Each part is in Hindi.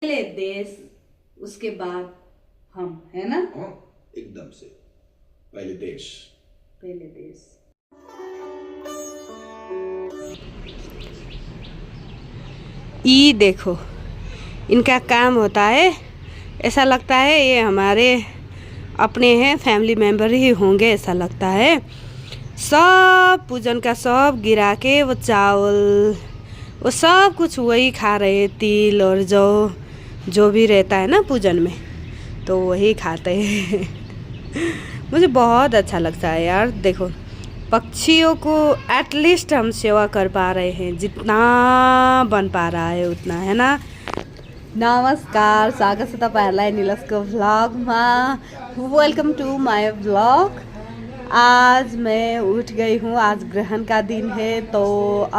पहले देश, उसके बाद हम, है ना? हाँ, एकदम से। पहले देश। पहले देश। ये देखो, इनका काम होता है, ऐसा लगता है ये हमारे अपने हैं, फैमिली मेम्बर ही होंगे ऐसा लगता है। सब पूजन का सब गिरा के वो चावल वो सब कुछ वही खा रहे, तिल और जो भी रहता है ना पूजन में, तो वही खाते हैं। मुझे बहुत अच्छा लगता है यार। देखो, पक्षियों को एटलीस्ट हम सेवा कर पा रहे हैं, जितना बन पा रहा है उतना, है ना? नमस्कार, स्वागत छ तपाईँहरूलाई निलसको भ्लगमा। Welcome to my vlog. आज मैं उठ गई हूँ, आज ग्रहण का दिन है, तो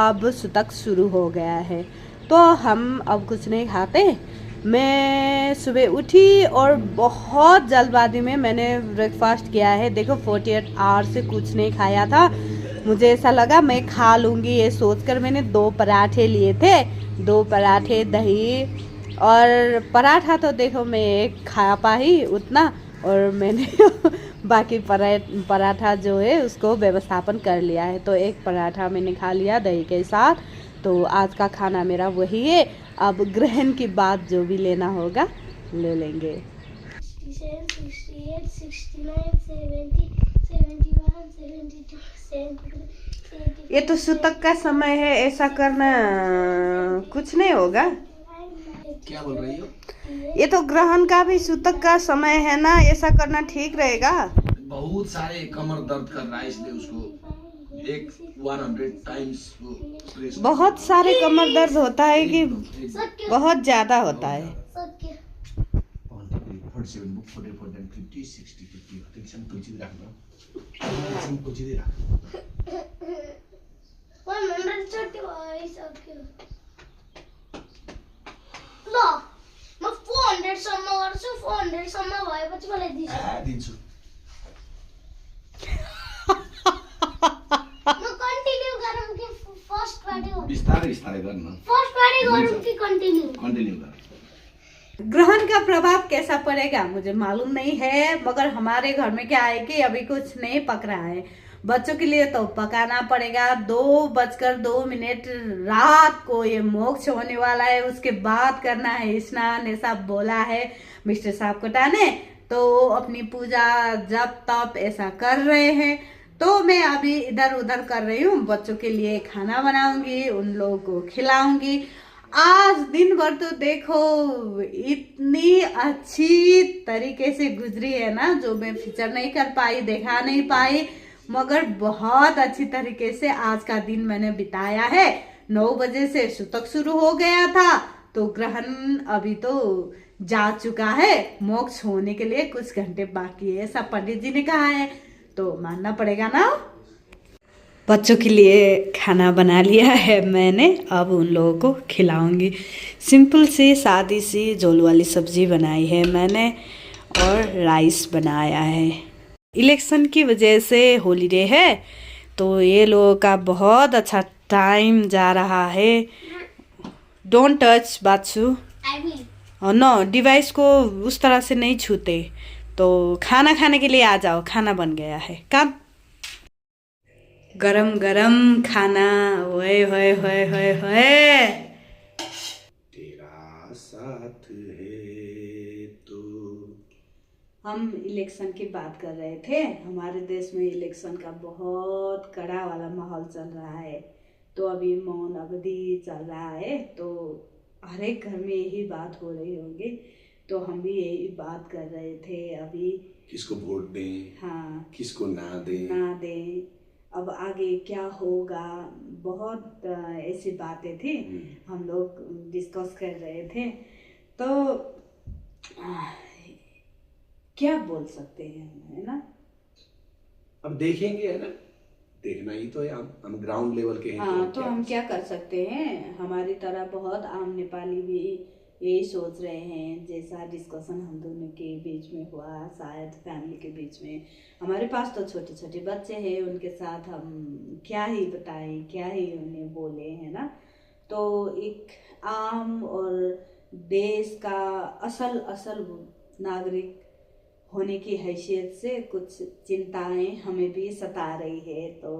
अब सुतक शुरू हो गया है, तो हम अब कुछ नहीं खाते। मैं सुबह उठी और बहुत जल्दबाजी में मैंने ब्रेकफास्ट किया है। देखो 48 आवर से कुछ नहीं खाया था। मुझे ऐसा लगा मैं खा लूँगी, ये सोचकर मैंने 2 पराठे लिए थे, 2 पराठे, दही और पराठा। तो देखो मैं एक खा पाई उतना, और मैंने बाकी पराठा जो है उसको व्यवस्थापन कर लिया है। तो एक पराठा मैंने खा लिया दही के साथ। तो आज का खाना मेरा वही है। अब ग्रहण की बाद जो भी लेना होगा ले लेंगे। 67, 68, 69, 70, 71, 72, 73, ये तो सुतक का समय है, ऐसा करना कुछ नहीं होगा। क्या बोल रही हो? ये तो ग्रहण का भी सुतक का समय है ना, ऐसा करना ठीक रहेगा। बहुत सारे कमर दर्द कर रहा है, इसलिए उसको 100 टाइम्स बहुत सारे कमर दर्द होता है कि बहुत ज्यादा होता है? 400 सम्म गर्छु, 400 सम्म भएपछि मलाई दिन्छु। म कन्टिन्यू गरौँ कि फर्स्टबाटै गरौँ? बिस्तारै गर्न। फर्स्टबाटै गरौँ कि कन्टिन्यू गर। ग्रहण का प्रभाव कैसा पड़ेगा मुझे मालूम नहीं है, मगर हमारे घर में क्या है कि अभी कुछ नहीं पक रहा है। बच्चों के लिए तो पकाना पड़ेगा। 2:02 रात को ये मोक्ष होने वाला है, उसके बाद करना है स्नान, ऐसा बोला है मिस्टर साहब कोटा ने। तो अपनी पूजा जप तप ऐसा कर रहे हैं। तो मैं अभी इधर उधर कर रही हूँ, बच्चों के लिए खाना बनाऊंगी, उन लोगों को खिलाऊंगी। आज दिन भर तो देखो इतनी अच्छी तरीके से गुजरी है ना, जो मैं फीचर नहीं कर पाई, दिखा नहीं पाई, मगर बहुत अच्छी तरीके से आज का दिन मैंने बिताया है। 9 बजे से सुतक शुरू हो गया था, तो ग्रहण अभी तो जा चुका है। मोक्ष होने के लिए कुछ घंटे बाकी है, ऐसा पंडित जी ने कहा है, तो मानना पड़ेगा ना। बच्चों के लिए खाना बना लिया है मैंने, अब उन लोगों को खिलाऊंगी। सिंपल सी सादी सी झोल वाली सब्जी बनाई है मैंने, और राइस बनाया है। इलेक्शन की वजह से हॉलीडे है, तो ये लोगों का बहुत अच्छा टाइम जा रहा है। डोंट टच बात्सु, और नो डिवाइस को उस तरह से नहीं छूते। तो खाना खाने के लिए आ जाओ, खाना बन गया है। कब गरम गरम खाना, ओए होए होए होए होए। तेरा साथ है तो। हम इलेक्शन की बात कर रहे थे। हमारे देश में इलेक्शन का बहुत कड़ा वाला माहौल चल रहा है, तो अभी मौन अवधि चल रहा है, तो हर एक घर में यही बात हो रही होगी। तो हम भी यही बात कर रहे थे अभी। किसको वोट दें? हाँ, किसको ना दें? ना दें, अब आगे क्या होगा, बहुत ऐसी बातें थी, हम लोग डिस्कस कर रहे थे। तो क्या बोल सकते हैं हम, है ना? अब देखेंगे, है ना? देखना ही तो है। हम ग्राउंड लेवल के हैं। हाँ, तो हम क्या कर सकते हैं? हमारी तरह बहुत आम नेपाली भी यही सोच रहे हैं, जैसा डिस्कशन हम दोनों के बीच में हुआ, शायद फैमिली के बीच में। हमारे पास तो छोटे छोटे बच्चे हैं, उनके साथ हम क्या ही बताएं, क्या ही उन्हें बोले, है ना? तो एक आम और देश का असल नागरिक होने की हैसियत से कुछ चिंताएं हमें भी सता रही है। तो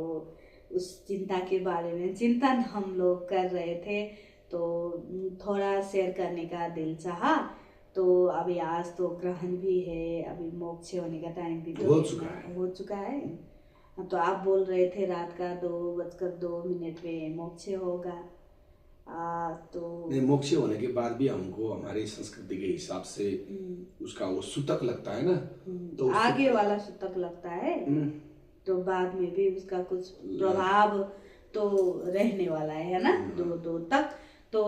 उस चिंता के बारे में चिंतन हम लोग कर रहे थे, तो थोड़ा शेयर करने का दिल चाहा। तो अभी आज तो ग्रहण भी है, अभी मोक्ष होने का टाइम भी तो हो चुका है। तो आप बोल रहे थे रात का 2:02 में मोक्ष होगा। तो नहीं, मोक्ष होने के बाद भी हमको हमारी संस्कृति के हिसाब से उसका वो सूतक लगता है ना, तो आगे वाला सूतक लगता है, तो बाद में भी उसका कुछ प्रभाव तो रहने वाला है ना, 2 तक। तो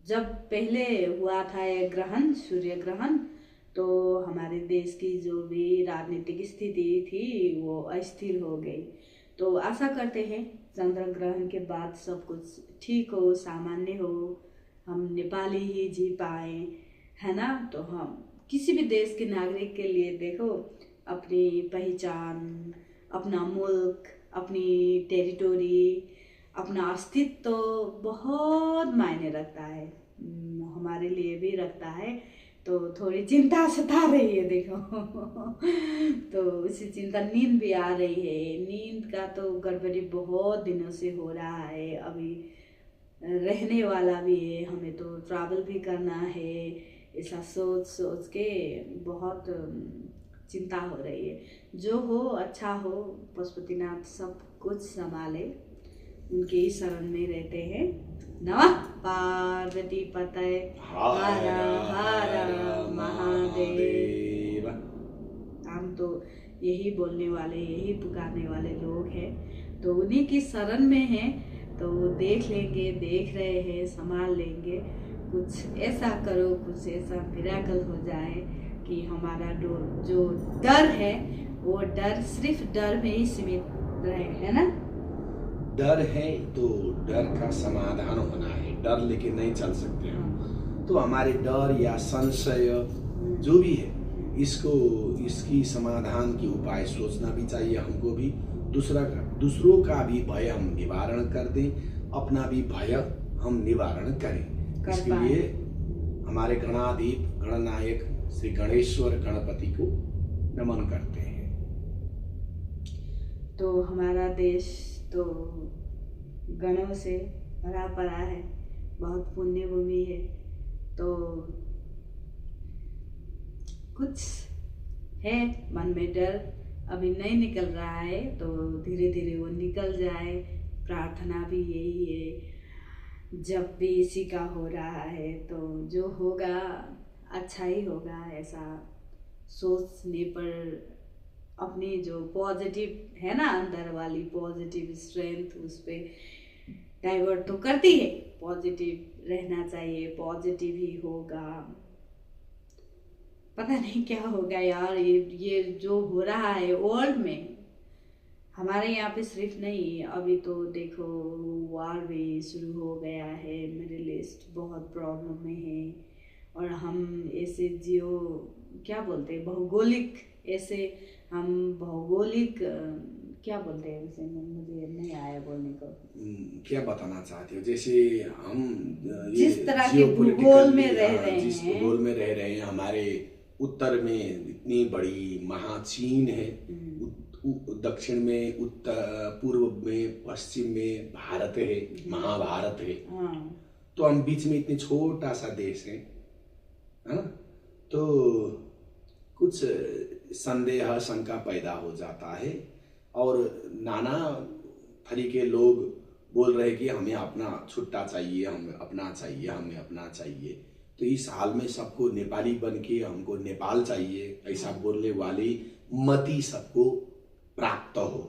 जब पहले हुआ था ये ग्रहण, सूर्य ग्रहण, तो हमारे देश की जो भी राजनीतिक स्थिति थी वो अस्थिर हो गई। तो आशा करते हैं चंद्र ग्रहण के बाद सब कुछ ठीक हो, सामान्य हो, हम नेपाली ही जी पाए, है ना। तो हम किसी भी देश के नागरिक के लिए देखो, अपनी पहचान, अपना मुल्क, अपनी टेरिटोरी, अपना अस्तित्व तो बहुत मायने रखता है, हमारे लिए भी रखता है। तो थोड़ी चिंता सता रही है देखो तो उसी चिंता, नींद भी आ रही है। नींद का तो गड़बड़ी बहुत दिनों से हो रहा है, अभी रहने वाला भी है, हमें तो ट्रैवल भी करना है, ऐसा सोच सोच के बहुत चिंता हो रही है। जो हो अच्छा हो, पशुपतिनाथ सब कुछ संभाले, उनके ही शरण में रहते हैं। नमः पार्वती पतये हर हर महादेव। हम तो यही बोलने वाले, यही पुकारने वाले लोग हैं, तो उन्हीं की शरण में हैं। तो देख लेंगे, देख रहे हैं, संभाल लेंगे। कुछ ऐसा करो, कुछ ऐसा मिराकल हो जाए कि हमारा जो डर है वो डर सिर्फ डर में ही सीमित रहे, है ना। डर है तो डर का समाधान होना है, डर लेके नहीं चल सकते हम। तो हमारे डर या संशय जो भी है, इसकी समाधान की उपाय सोचना भी चाहिए हमको भी। दूसरों का भी भय हम निवारण कर दें, अपना भी भय हम निवारण करें। इसके लिए हमारे गणाधीप गणनायक श्री गणेश्वर गणपति को नमन करते हैं। तो हमारा देश तो गणों से भरा पड़ा है, बहुत पुण्य भूमि है। तो कुछ है मन में डर, अभी नहीं निकल रहा है, तो धीरे धीरे वो निकल जाए। प्रार्थना भी यही है, जब भी इसी का हो रहा है, तो जो होगा अच्छा ही होगा, ऐसा सोचने पर अपनी जो पॉजिटिव है ना, अंदर वाली पॉजिटिव स्ट्रेंथ उस पर डाइवर्ट तो करती है। पॉजिटिव रहना चाहिए, पॉजिटिव ही होगा। पता नहीं क्या होगा यार, ये जो हो रहा है वर्ल्ड में, हमारे यहाँ पे सिर्फ नहीं, अभी तो देखो वार भी शुरू हो गया है, मिडिल ईस्ट बहुत प्रॉब्लम में है। और हम ऐसे क्या बोलते हैं, भौगोलिक, ऐसे हम भौगोलिक क्या बोलते हैं उसे, मुझे नहीं आया बोलने को। क्या बताना चाहते हो? जैसे हम जिस तरह के भूगोल में रह रहे जिस भूगोल में रह रहे हैं, हमारे उत्तर में इतनी बड़ी महाचीन है, दक्षिण में, उत्तर पूर्व में, पश्चिम में भारत है, महाभारत है। तो हम बीच में इतने छोटा सा देश है ना, तो कुछ संदेह शंका पैदा हो जाता है। और नाना तरीके लोग बोल रहे कि हमें अपना छुट्टा चाहिए, हमें अपना चाहिए, हमें अपना चाहिए। तो इस हाल में सबको नेपाली बन के हमको नेपाल चाहिए, ऐसा बोलने वाली मति सबको प्राप्त हो।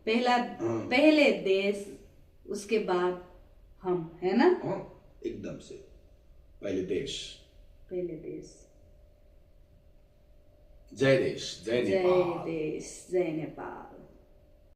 पहले देश, उसके बाद हम, है ना। एकदम से पहले देश। जय देश, जय नेपाल। जय देश, जय नेपाल।